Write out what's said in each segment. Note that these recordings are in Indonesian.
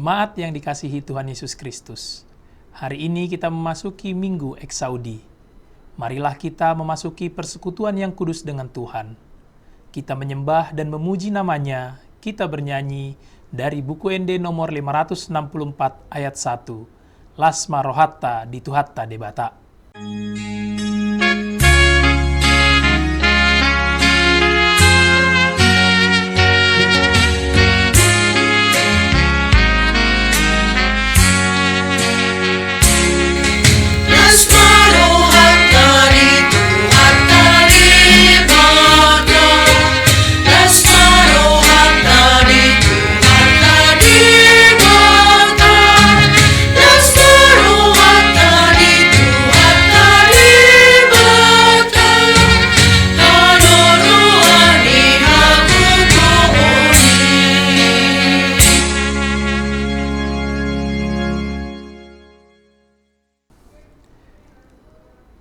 Jemaat yang dikasihi Tuhan Yesus Kristus, hari ini kita memasuki Minggu Eksaudi. Marilah kita memasuki persekutuan yang kudus dengan Tuhan. Kita menyembah dan memuji namanya, kita bernyanyi dari buku ND nomor 564 ayat 1, Lasma rohatta dituhatta debata.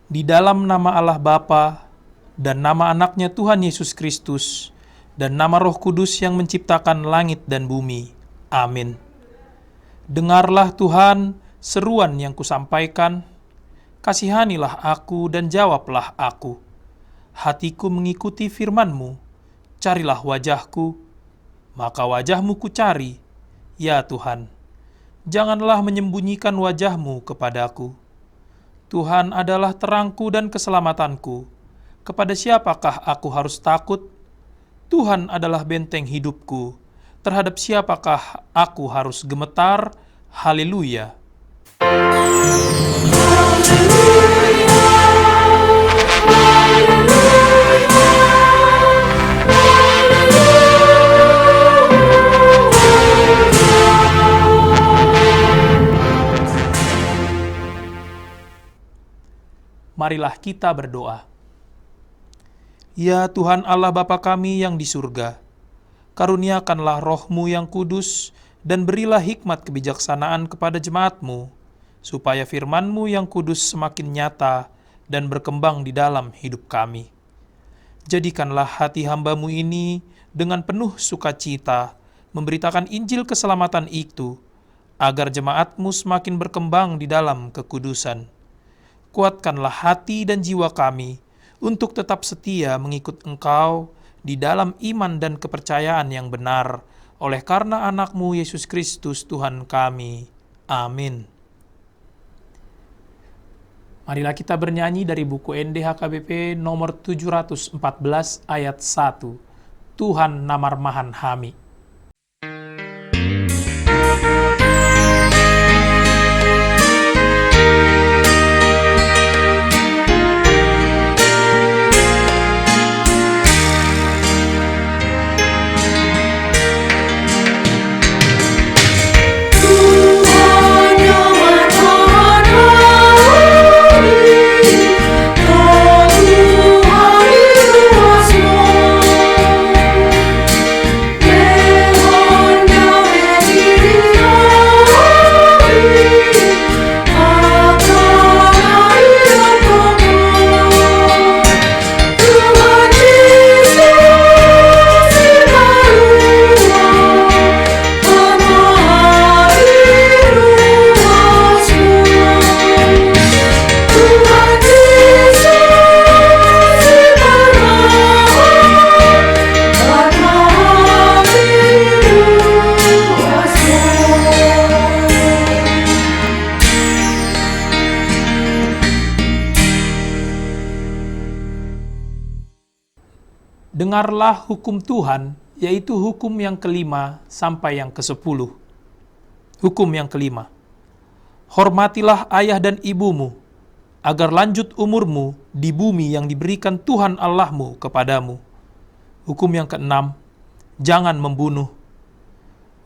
Di dalam nama Allah Bapa dan nama anaknya Tuhan Yesus Kristus dan nama Roh Kudus yang menciptakan langit dan bumi. Amin. Dengarlah Tuhan seruan yang kusampaikan, kasihanilah aku dan jawablah aku. Hatiku mengikuti firman-Mu, carilah wajah-Ku, maka wajah-Mu kucari, ya Tuhan. Janganlah menyembunyikan wajah-Mu kepadaku. Tuhan adalah terangku dan keselamatanku. Kepada siapakah aku harus takut? Tuhan adalah benteng hidupku. Terhadap siapakah aku harus gemetar? Haleluya. Marilah kita berdoa. Ya Tuhan Allah Bapa kami yang di surga, karuniakanlah Roh-Mu yang kudus dan berilah hikmat kebijaksanaan kepada jemaat-Mu, supaya firman-Mu yang kudus semakin nyata dan berkembang di dalam hidup kami. Jadikanlah hati hamba-Mu ini dengan penuh sukacita memberitakan Injil keselamatan itu, agar jemaat-Mu semakin berkembang di dalam kekudusan. Kuatkanlah hati dan jiwa kami untuk tetap setia mengikut Engkau di dalam iman dan kepercayaan yang benar, oleh karena anak-Mu Yesus Kristus Tuhan kami. Amin. Marilah kita bernyanyi dari buku ND HKBP nomor 714 ayat 1, Tuhan namar mahan hami. Dengarlah hukum Tuhan, yaitu hukum yang kelima sampai yang ke-10. Hukum yang kelima. Hormatilah ayah dan ibumu, agar lanjut umurmu di bumi yang diberikan Tuhan Allahmu kepadamu. Hukum yang ke-6. Jangan membunuh.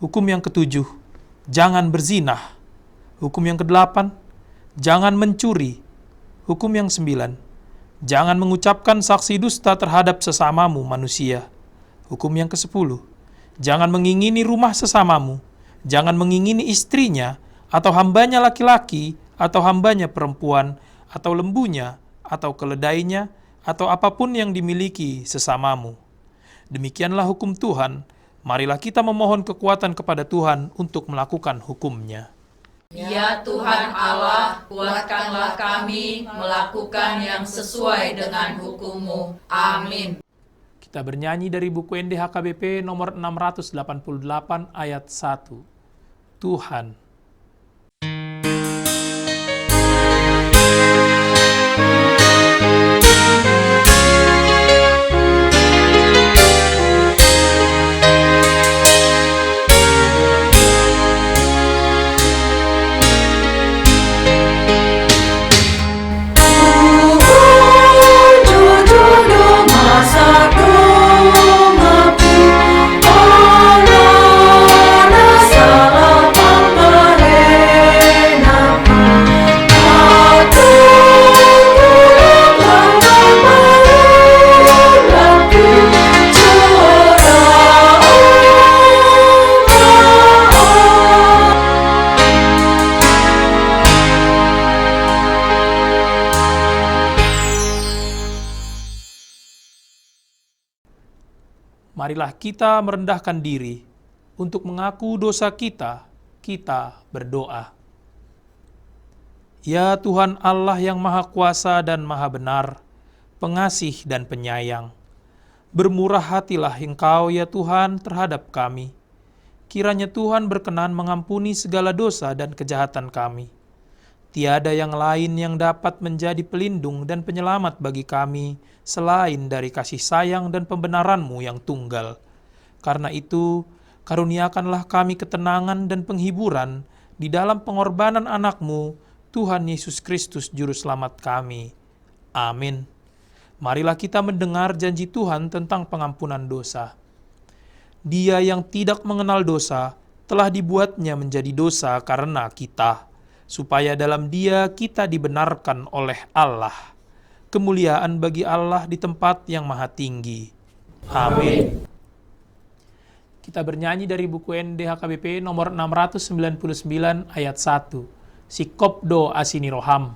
Hukum yang ke-7. Jangan berzinah. Hukum yang ke-8. Jangan mencuri. Hukum yang 9. Jangan mengucapkan saksi dusta terhadap sesamamu manusia. Hukum yang ke-10. Jangan mengingini rumah sesamamu. Jangan mengingini istrinya, atau hambanya laki-laki, atau hambanya perempuan, atau lembunya, atau keledainya, atau apapun yang dimiliki sesamamu. Demikianlah hukum Tuhan, Marilah kita memohon kekuatan kepada Tuhan untuk melakukan hukum-Nya. Ya Tuhan Allah, kuatkanlah kami melakukan yang sesuai dengan hukum-Mu. Amin. Kita bernyanyi dari buku NDHKBP nomor 688 ayat 1. Tuhan. Marilah kita merendahkan diri untuk mengaku dosa kita berdoa. Ya Tuhan Allah yang Maha Kuasa dan Maha Benar, pengasih dan penyayang, bermurah hatilah Engkau ya Tuhan terhadap kami. Kiranya Tuhan berkenan mengampuni segala dosa dan kejahatan kami. Tiada yang lain yang dapat menjadi pelindung dan penyelamat bagi kami selain dari kasih sayang dan pembenaran-Mu yang tunggal. Karena itu, karuniakanlah kami ketenangan dan penghiburan di dalam pengorbanan anak-Mu, Tuhan Yesus Kristus Juru Selamat kami. Amin. Marilah kita mendengar janji Tuhan tentang pengampunan dosa. Dia yang tidak mengenal dosa telah dibuatnya menjadi dosa karena kita, supaya dalam Dia kita dibenarkan oleh Allah. Kemuliaan bagi Allah di tempat yang maha tinggi. Amin. Kita bernyanyi dari buku NDHKBP nomor 699 ayat 1. Sikopdo Asiniroham.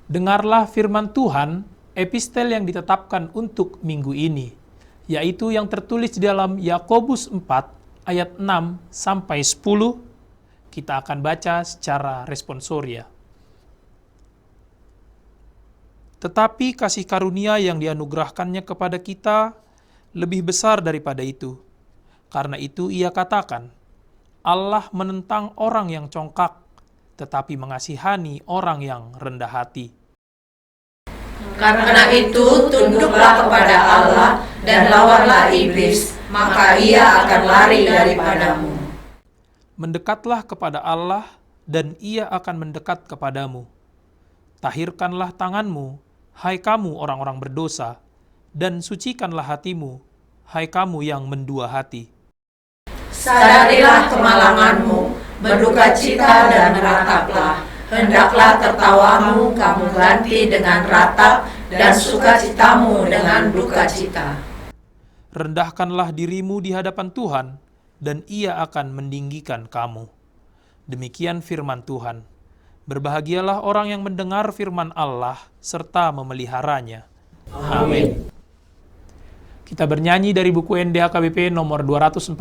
Dengarlah firman Tuhan, epistel yang ditetapkan untuk minggu ini, yaitu yang tertulis di dalam Yakobus 4 ayat 6 sampai 10. Kita akan baca secara responsoria. Tetapi kasih karunia yang dianugerahkannya kepada kita lebih besar daripada itu. Karena itu ia katakan, Allah menentang orang yang congkak, tetapi mengasihani orang yang rendah hati. Karena itu, tunduklah kepada Allah dan lawanlah iblis, maka ia akan lari daripadamu. Mendekatlah kepada Allah, dan ia akan mendekat kepadamu. Tahirkanlah tanganmu, hai kamu orang-orang berdosa, dan sucikanlah hatimu, hai kamu yang mendua hati. Sadarilah kemalanganmu, berdukacita dan merataplah. Hendaklah tertawamu kamu ganti dengan ratap, dan sukacitamu dengan dukacita. Rendahkanlah dirimu di hadapan Tuhan, dan Ia akan meninggikan kamu. Demikian firman Tuhan. Berbahagialah orang yang mendengar firman Allah, serta memeliharanya. Amin. Kita bernyanyi dari buku NDHKBP nomor 248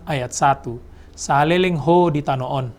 ayat 1. Saleleng ho di tanoon.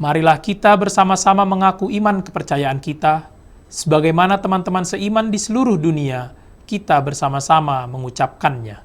Marilah kita bersama-sama mengaku iman kepercayaan kita, sebagaimana teman-teman seiman di seluruh dunia, kita bersama-sama mengucapkannya.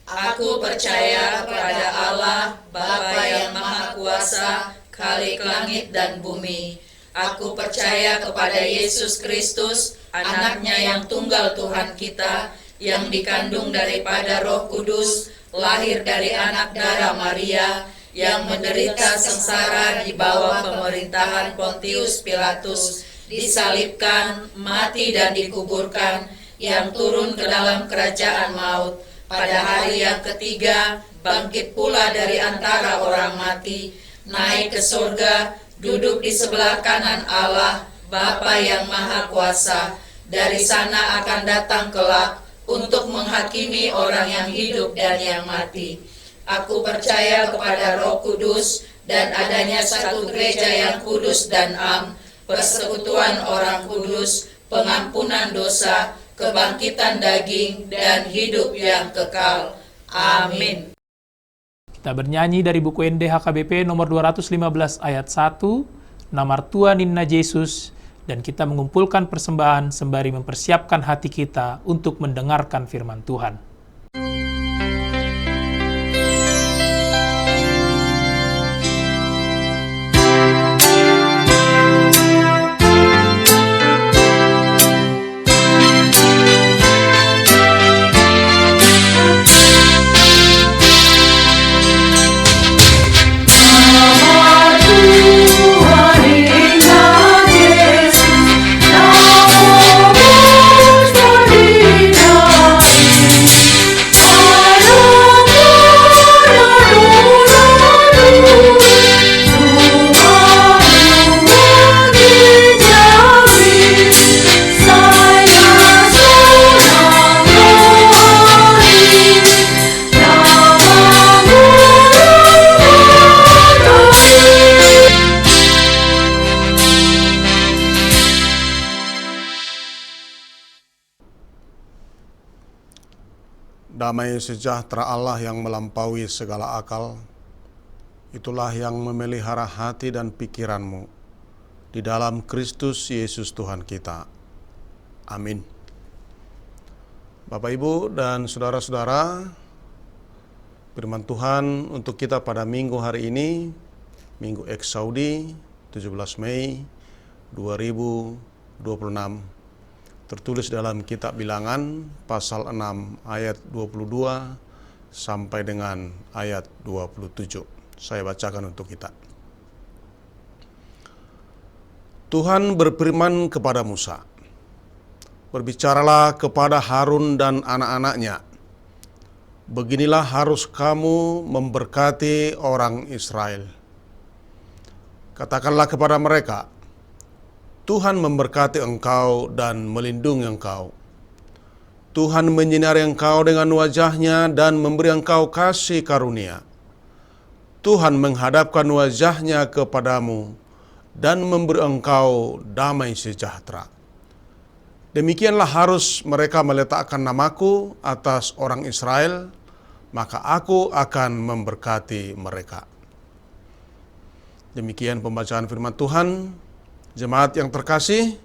Aku percaya kepada Allah, Bapa yang Maha Kuasa, Khalik langit dan bumi. Aku percaya kepada Yesus Kristus, anaknya yang tunggal Tuhan kita, yang dikandung daripada Roh Kudus, lahir dari anak darah Maria, yang menderita sengsara di bawah pemerintahan Pontius Pilatus, disalibkan, mati dan dikuburkan, yang turun ke dalam kerajaan maut. Pada hari yang ketiga, bangkit pula dari antara orang mati, naik ke surga, duduk di sebelah kanan Allah, Bapa yang Maha Kuasa. Dari sana akan datang kelak untuk menghakimi orang yang hidup dan yang mati. Aku percaya kepada Roh Kudus dan adanya satu gereja yang kudus dan am, persekutuan orang kudus, pengampunan dosa, kebangkitan daging, dan hidup yang kekal. Amin. Kita bernyanyi dari buku NDHKBP nomor 215 ayat 1, Namar Tua Ninna Yesus, dan kita mengumpulkan persembahan sembari mempersiapkan hati kita untuk mendengarkan firman Tuhan. Damai sejahtera Allah yang melampaui segala akal, itulah yang memelihara hati dan pikiranmu di dalam Kristus Yesus Tuhan kita. Amin. Bapak, Ibu, dan saudara-saudara, firman Tuhan untuk kita pada minggu hari ini, Minggu Eksaudi, 17 Mei 2026, tertulis dalam kitab Bilangan pasal 6 ayat 22 sampai dengan ayat 27. Saya bacakan untuk kita. Tuhan berfirman kepada Musa, "Berbicaralah kepada Harun dan anak-anaknya. Beginilah harus kamu memberkati orang Israel. Katakanlah kepada mereka, Tuhan memberkati engkau dan melindungi engkau. Tuhan menyinari engkau dengan wajah-Nya dan memberi engkau kasih karunia. Tuhan menghadapkan wajah-Nya kepadamu dan memberi engkau damai sejahtera." Demikianlah harus mereka meletakkan namaku atas orang Israel, maka aku akan memberkati mereka. Demikian pembacaan firman Tuhan. Jemaat yang terkasih,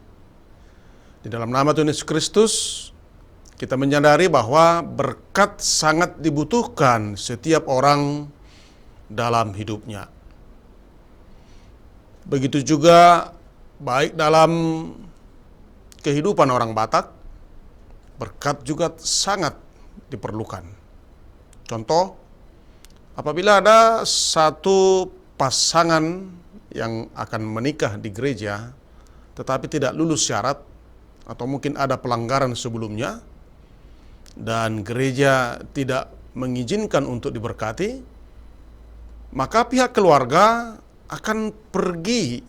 di dalam nama Tuhan Yesus Kristus, kita menyadari bahwa berkat sangat dibutuhkan setiap orang dalam hidupnya. Begitu juga baik dalam kehidupan orang Batak, berkat juga sangat diperlukan. Contoh, apabila ada satu pasangan yang akan menikah di gereja, tetapi tidak lulus syarat, atau mungkin ada pelanggaran sebelumnya, dan gereja tidak mengizinkan untuk diberkati, maka pihak keluarga akan pergi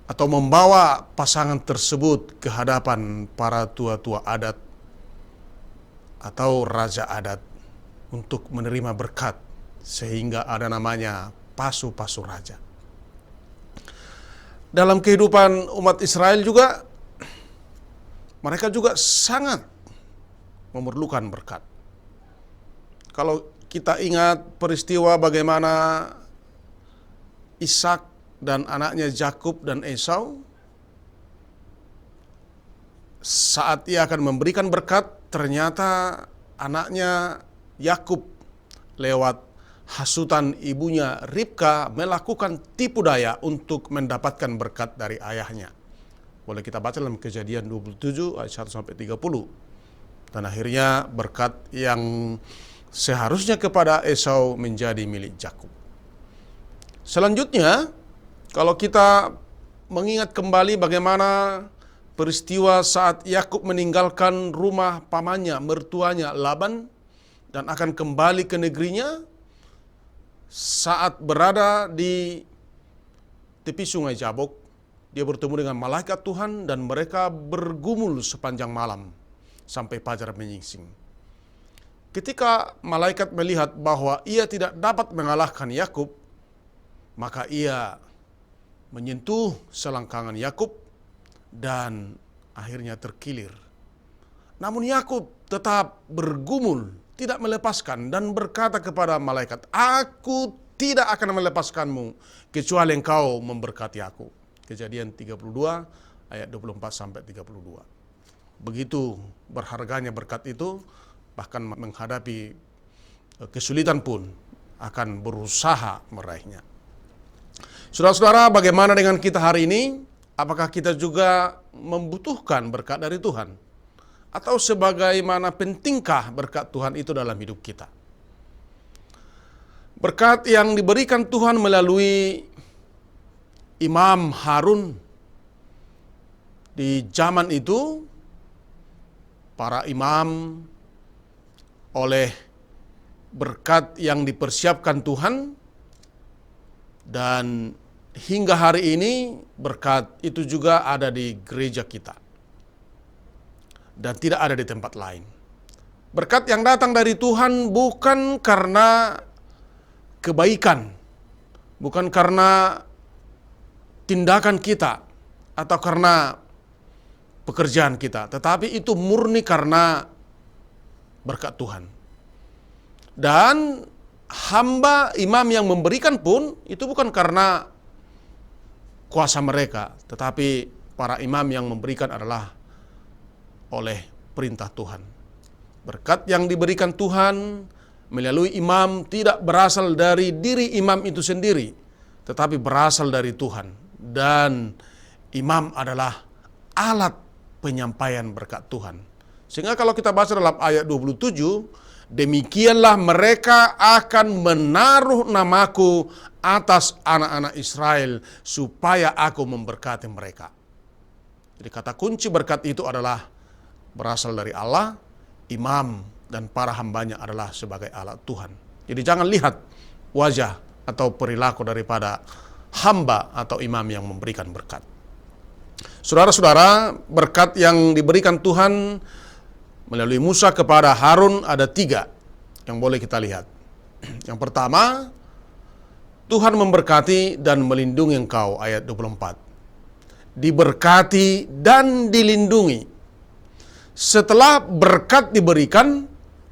atau membawa pasangan tersebut ke hadapan para tua-tua adat atau raja adat untuk menerima berkat, sehingga ada namanya pasu-pasu raja. Dalam kehidupan umat Israel juga, mereka juga sangat memerlukan berkat. Kalau kita ingat peristiwa bagaimana Ishak dan anaknya Yakub dan Esau, saat ia akan memberikan berkat, ternyata anaknya Yakub lewat hasutan ibunya Ribka melakukan tipu daya untuk mendapatkan berkat dari ayahnya. Boleh kita baca dalam Kejadian 27 ayat 1 sampai 30. Dan akhirnya berkat yang seharusnya kepada Esau menjadi milik Yakub. Selanjutnya, kalau kita mengingat kembali bagaimana peristiwa saat Yakub meninggalkan rumah pamannya, mertuanya Laban, dan akan kembali ke negerinya, saat berada di tepi sungai Jabok, dia bertemu dengan malaikat Tuhan dan mereka bergumul sepanjang malam sampai fajar menyingsing. Ketika malaikat melihat bahwa ia tidak dapat mengalahkan Yakub, maka ia menyentuh selangkangan Yakub dan akhirnya terkilir. Namun Yakub tetap bergumul, tidak melepaskan, dan berkata kepada malaikat, "Aku tidak akan melepaskanmu kecuali engkau memberkati aku." Kejadian 32 ayat 24 sampai 32. Begitu berharganya berkat itu, bahkan menghadapi kesulitan pun akan berusaha meraihnya. Saudara-saudara, bagaimana dengan kita hari ini? Apakah kita juga membutuhkan berkat dari Tuhan? Atau sebagaimana pentingkah berkat Tuhan itu dalam hidup kita? Berkat yang diberikan Tuhan melalui Imam Harun di zaman itu, para imam oleh berkat yang dipersiapkan Tuhan, dan hingga hari ini berkat itu juga ada di gereja kita dan tidak ada di tempat lain. Berkat yang datang dari Tuhan bukan karena kebaikan, bukan karena tindakan kita atau karena pekerjaan kita, tetapi itu murni karena berkat Tuhan. Dan hamba imam yang memberikan pun itu bukan karena kuasa mereka, tetapi para imam yang memberikan adalah oleh perintah Tuhan. Berkat yang diberikan Tuhan melalui imam tidak berasal dari diri imam itu sendiri, tetapi berasal dari Tuhan. Dan imam adalah alat penyampaian berkat Tuhan. Sehingga kalau kita baca dalam ayat 27, demikianlah mereka akan menaruh namaku atas anak-anak Israel supaya aku memberkati mereka. Jadi kata kunci berkat itu adalah berasal dari Allah, imam dan para hambanya adalah sebagai alat Tuhan. Jadi jangan lihat wajah atau perilaku daripada hamba atau imam yang memberikan berkat. Saudara-saudara, berkat yang diberikan Tuhan melalui Musa kepada Harun ada 3 yang boleh kita lihat. Yang pertama, Tuhan memberkati dan melindungi engkau, ayat 24. Diberkati dan dilindungi. Setelah berkat diberikan,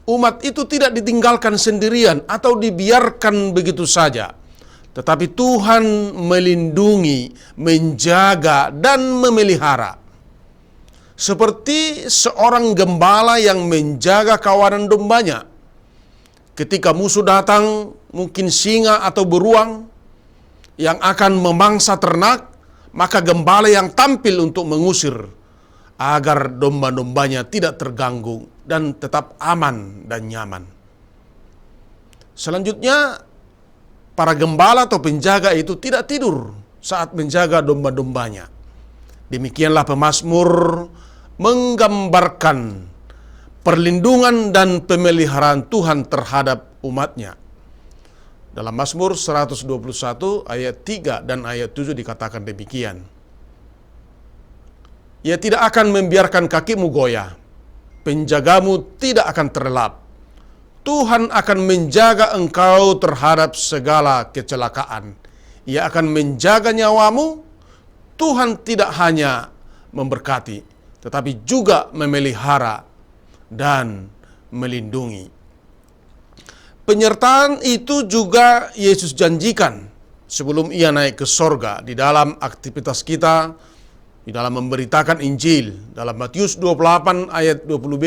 umat itu tidak ditinggalkan sendirian atau dibiarkan begitu saja. Tetapi Tuhan melindungi, menjaga, dan memelihara. Seperti seorang gembala yang menjaga kawanan dombanya. Ketika musuh datang, mungkin singa atau beruang yang akan memangsa ternak, maka gembala yang tampil untuk mengusir agar domba-dombanya tidak terganggu dan tetap aman dan nyaman. Selanjutnya, para gembala atau penjaga itu tidak tidur saat menjaga domba-dombanya. Demikianlah pemazmur menggambarkan perlindungan dan pemeliharaan Tuhan terhadap umatnya. Dalam Mazmur 121 ayat 3 dan ayat 7 dikatakan demikian. Ia tidak akan membiarkan kakimu goyah, penjagamu tidak akan terlelap. Tuhan akan menjaga engkau terhadap segala kecelakaan. Ia akan menjaga nyawamu. Tuhan tidak hanya memberkati, tetapi juga memelihara dan melindungi. Penyertaan itu juga Yesus janjikan sebelum ia naik ke sorga, di dalam aktivitas kita, di dalam memberitakan Injil. Dalam Matius 28 ayat 20b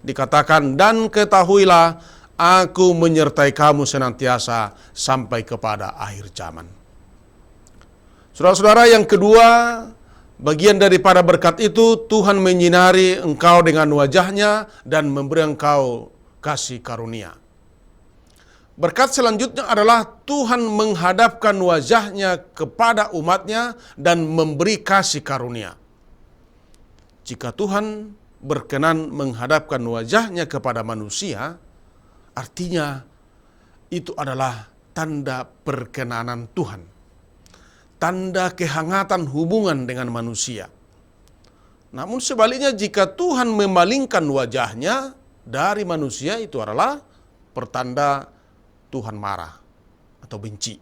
dikatakan, dan ketahuilah aku menyertai kamu senantiasa sampai kepada akhir zaman. Saudara-saudara, yang kedua, bagian daripada berkat itu, Tuhan menyinari engkau dengan wajahnya dan memberi engkau kasih karunia. Berkat selanjutnya adalah Tuhan menghadapkan wajahnya kepada umatnya dan memberi kasih karunia. Jika Tuhan berkenan menghadapkan wajahnya kepada manusia, artinya itu adalah tanda perkenanan Tuhan, tanda kehangatan hubungan dengan manusia. Namun sebaliknya, jika Tuhan memalingkan wajahnya dari manusia, itu adalah pertanda Tuhan marah atau benci.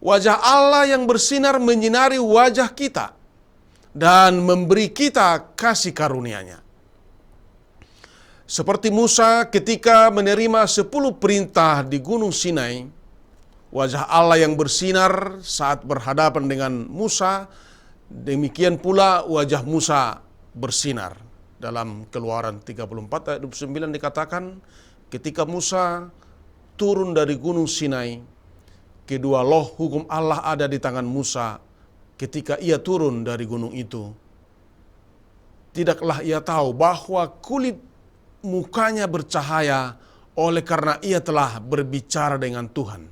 Wajah Allah yang bersinar menyinari wajah kita dan memberi kita kasih karunia-Nya. Seperti Musa ketika menerima 10 perintah di Gunung Sinai, wajah Allah yang bersinar saat berhadapan dengan Musa, demikian pula wajah Musa bersinar. Dalam Keluaran 34 ayat 29 dikatakan, ketika Musa turun dari Gunung Sinai, kedua loh hukum Allah ada di tangan Musa. Ketika ia turun dari gunung itu, tidaklah ia tahu bahwa kulit mukanya bercahaya oleh karena ia telah berbicara dengan Tuhan.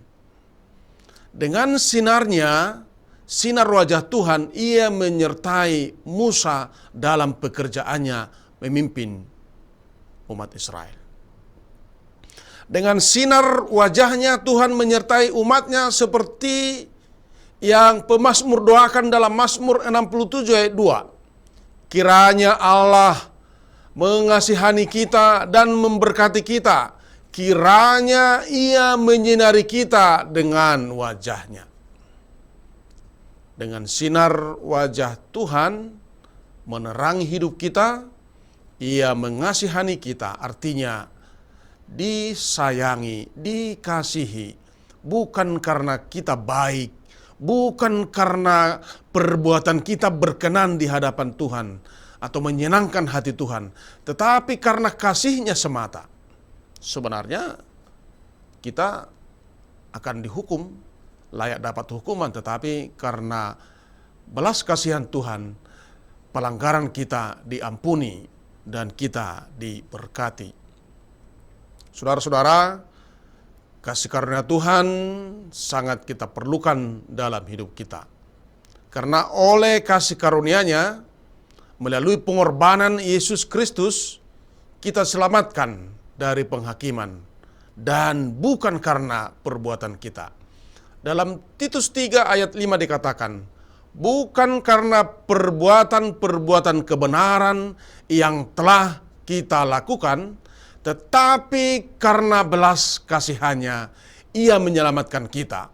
Dengan sinarnya, sinar wajah Tuhan, ia menyertai Musa dalam pekerjaannya memimpin umat Israel. Dengan sinar wajahnya Tuhan menyertai umatnya seperti yang pemazmur doakan dalam Mazmur 67 ayat 2. Kiranya Allah mengasihani kita dan memberkati kita. Kiranya Ia menyinari kita dengan wajahnya. Dengan sinar wajah Tuhan menerangi hidup kita, Ia mengasihani kita, artinya disayangi, dikasihi, bukan karena kita baik, bukan karena perbuatan kita berkenan di hadapan Tuhan atau menyenangkan hati Tuhan, tetapi karena kasih-Nya semata. Sebenarnya kita akan dihukum, layak dapat hukuman, tetapi karena belas kasihan Tuhan, pelanggaran kita diampuni dan kita diberkati. Saudara-saudara, kasih karunia Tuhan sangat kita perlukan dalam hidup kita. Karena oleh kasih karunia-Nya, melalui pengorbanan Yesus Kristus, kita selamatkan dari penghakiman. Dan bukan karena perbuatan kita. Dalam Titus 3 ayat 5 dikatakan, bukan karena perbuatan-perbuatan kebenaran yang telah kita lakukan, tetapi karena belas kasihan-Nya, Ia menyelamatkan kita.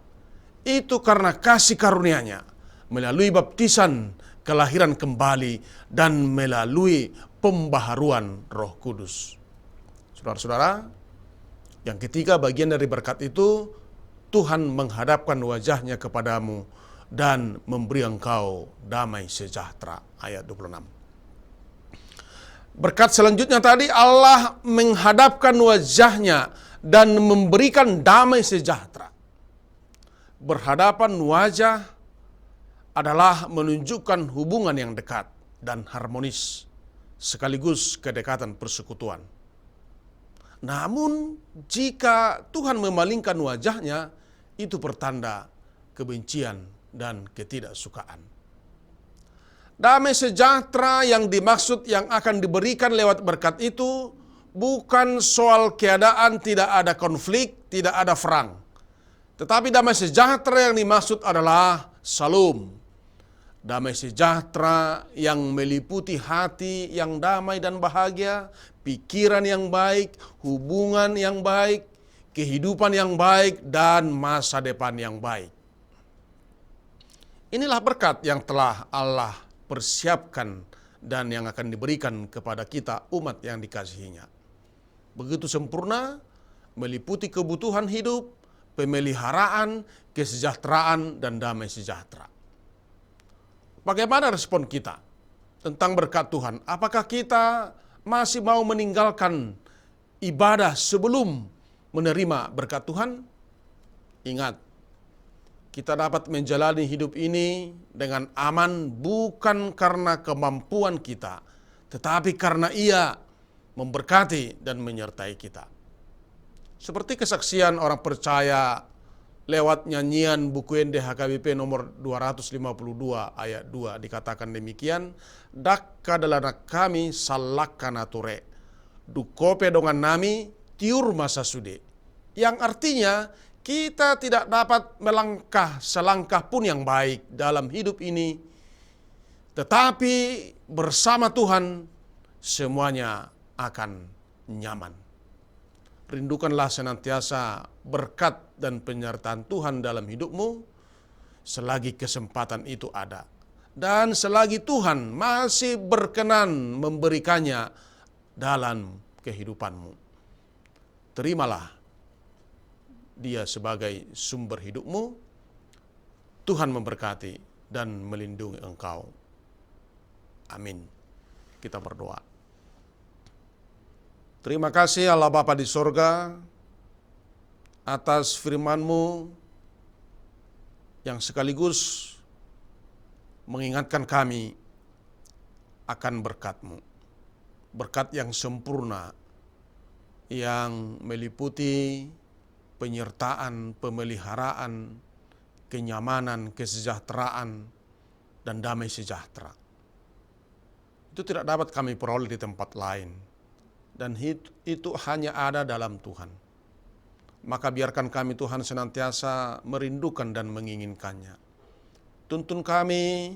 Itu karena kasih karunia-Nya, melalui baptisan, kelahiran kembali, dan melalui pembaharuan Roh Kudus. Saudara-saudara, yang ketiga bagian dari berkat itu, Tuhan menghadapkan wajah-Nya kepadamu dan memberi engkau damai sejahtera. Ayat 26. Berkat selanjutnya tadi, Allah menghadapkan wajah-Nya dan memberikan damai sejahtera. Berhadapan wajah adalah menunjukkan hubungan yang dekat dan harmonis, sekaligus kedekatan persekutuan. Namun, jika Tuhan memalingkan wajah-Nya, itu pertanda kebencian dan ketidaksukaan. Damai sejahtera yang dimaksud yang akan diberikan lewat berkat itu bukan soal keadaan tidak ada konflik, tidak ada perang. Tetapi damai sejahtera yang dimaksud adalah Shalom. Damai sejahtera yang meliputi hati yang damai dan bahagia, pikiran yang baik, hubungan yang baik, kehidupan yang baik, dan masa depan yang baik. Inilah berkat yang telah Allah persiapkan dan yang akan diberikan kepada kita umat yang dikasihi-Nya. Begitu sempurna, meliputi kebutuhan hidup, pemeliharaan, kesejahteraan, dan damai sejahtera. Bagaimana respon kita tentang berkat Tuhan? Apakah kita masih mau meninggalkan ibadah sebelum menerima berkat Tuhan? Ingat, kita dapat menjalani hidup ini dengan aman bukan karena kemampuan kita, tetapi karena Ia memberkati dan menyertai kita. Seperti kesaksian orang percaya lewat nyanyian buku Ende HKBP nomor 252 ayat 2 dikatakan demikian, dakka dalana kami salakana ture, dukope dongan nami tiur masa sude. Yang artinya kita tidak dapat melangkah selangkah pun yang baik dalam hidup ini, tetapi bersama Tuhan semuanya akan nyaman. Rindukanlah senantiasa berkat dan penyertaan Tuhan dalam hidupmu selagi kesempatan itu ada. Dan selagi Tuhan masih berkenan memberikannya dalam kehidupanmu. Terimalah Dia sebagai sumber hidupmu. Tuhan memberkati dan melindungi engkau. Amin. Kita berdoa. Terima kasih Allah Bapa di sorga atas firman-Mu yang sekaligus mengingatkan kami akan berkat-Mu. Berkat yang sempurna yang meliputi penyertaan, pemeliharaan, kenyamanan, kesejahteraan, dan damai sejahtera. Itu tidak dapat kami peroleh di tempat lain. Dan itu hanya ada dalam Tuhan. Maka biarkan kami Tuhan senantiasa merindukan dan menginginkannya. Tuntun kami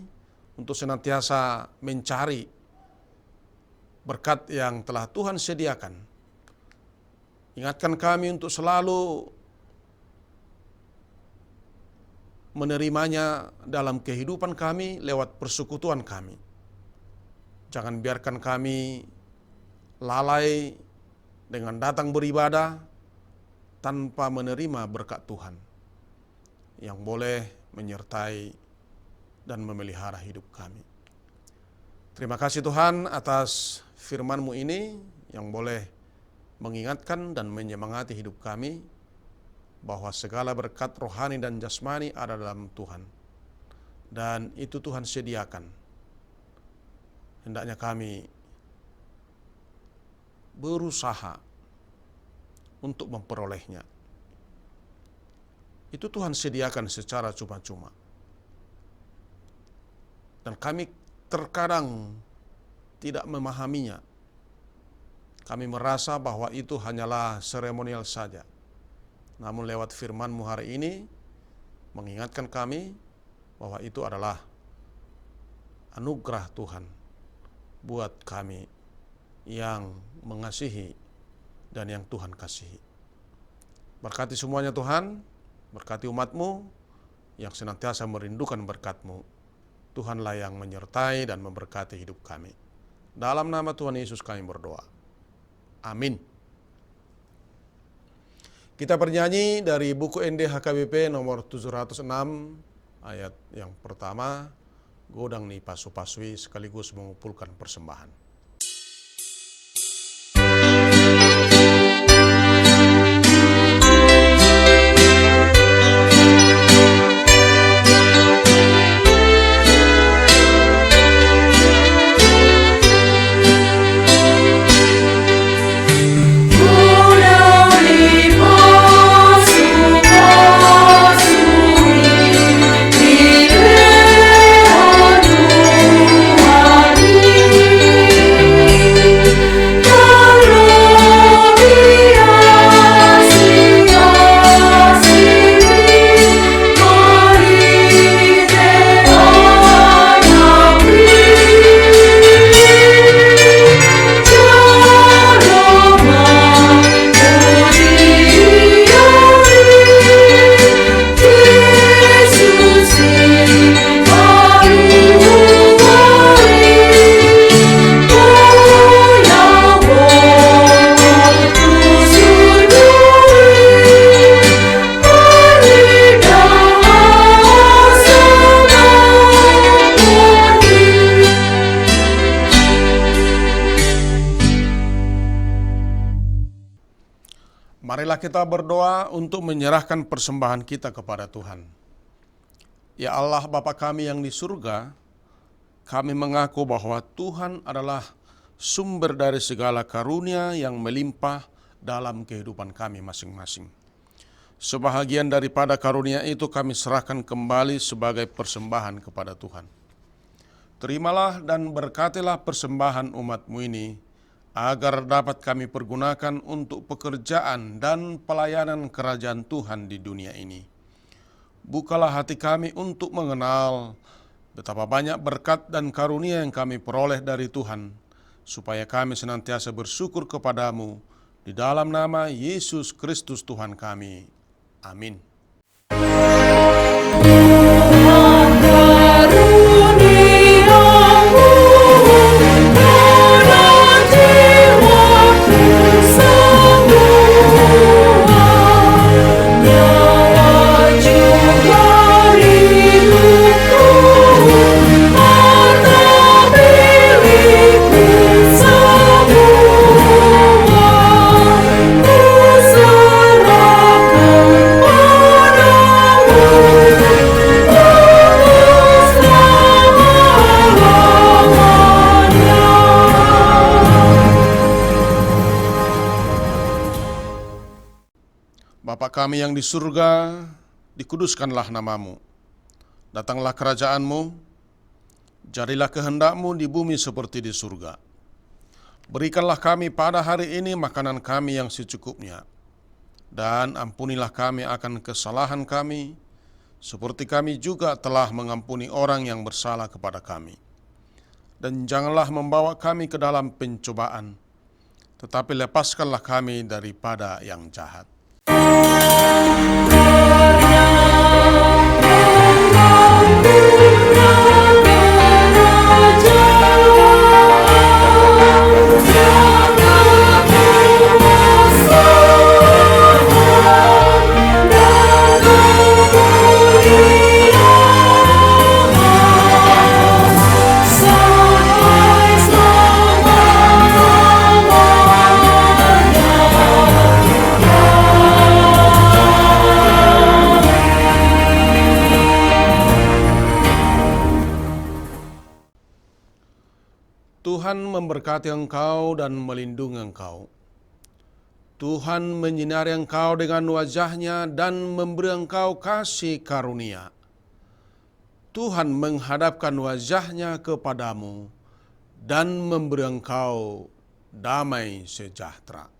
untuk senantiasa mencari berkat yang telah Tuhan sediakan. Ingatkan kami untuk selalu menerimanya dalam kehidupan kami lewat persekutuan kami. Jangan biarkan kami lalai dengan datang beribadah tanpa menerima berkat Tuhan yang boleh menyertai dan memelihara hidup kami. Terima kasih Tuhan atas firman-Mu ini yang boleh mengingatkan dan menyemangati hidup kami bahwa segala berkat rohani dan jasmani ada dalam Tuhan. Dan itu Tuhan sediakan. Hendaknya kami berusaha untuk memperolehnya. Itu Tuhan sediakan secara cuma-cuma. Dan kami terkadang tidak memahaminya. Kami merasa bahwa itu hanyalah seremonial saja. Namun lewat firman-Mu hari ini mengingatkan kami bahwa itu adalah anugerah Tuhan buat kami yang mengasihi dan yang Tuhan kasihi. Berkati semuanya Tuhan, berkati umat-Mu yang senantiasa merindukan berkat-Mu. Tuhanlah yang menyertai dan memberkati hidup kami. Dalam nama Tuhan Yesus kami berdoa. Amin. Kita bernyanyi dari buku Ende HKBP nomor 706 ayat yang pertama, Godang ni pasu-pasui sekaligus mengumpulkan persembahan. Marilah kita berdoa untuk menyerahkan persembahan kita kepada Tuhan. Ya Allah Bapa kami yang di surga, kami mengaku bahwa Tuhan adalah sumber dari segala karunia yang melimpah dalam kehidupan kami masing-masing. Sebahagian daripada karunia itu kami serahkan kembali sebagai persembahan kepada Tuhan. Terimalah dan berkatilah persembahan umat-Mu ini, agar dapat kami pergunakan untuk pekerjaan dan pelayanan kerajaan Tuhan di dunia ini. Bukalah hati kami untuk mengenal betapa banyak berkat dan karunia yang kami peroleh dari Tuhan, supaya kami senantiasa bersyukur kepadamu, di dalam nama Yesus Kristus Tuhan kami. Amin. Bapa kami yang di surga, dikuduskanlah namamu. Datanglah kerajaanmu, jadilah kehendak-Mu di bumi seperti di surga. Berikanlah kami pada hari ini makanan kami yang secukupnya, dan ampunilah kami akan kesalahan kami, seperti kami juga telah mengampuni orang yang bersalah kepada kami. Dan janganlah membawa kami ke dalam pencobaan, tetapi lepaskanlah kami daripada yang jahat. Tuhan memberkati engkau dan melindungi engkau. Tuhan menyinari engkau dengan wajah-Nya dan memberi engkau kasih karunia. Tuhan menghadapkan wajah-Nya kepadamu dan memberi engkau damai sejahtera.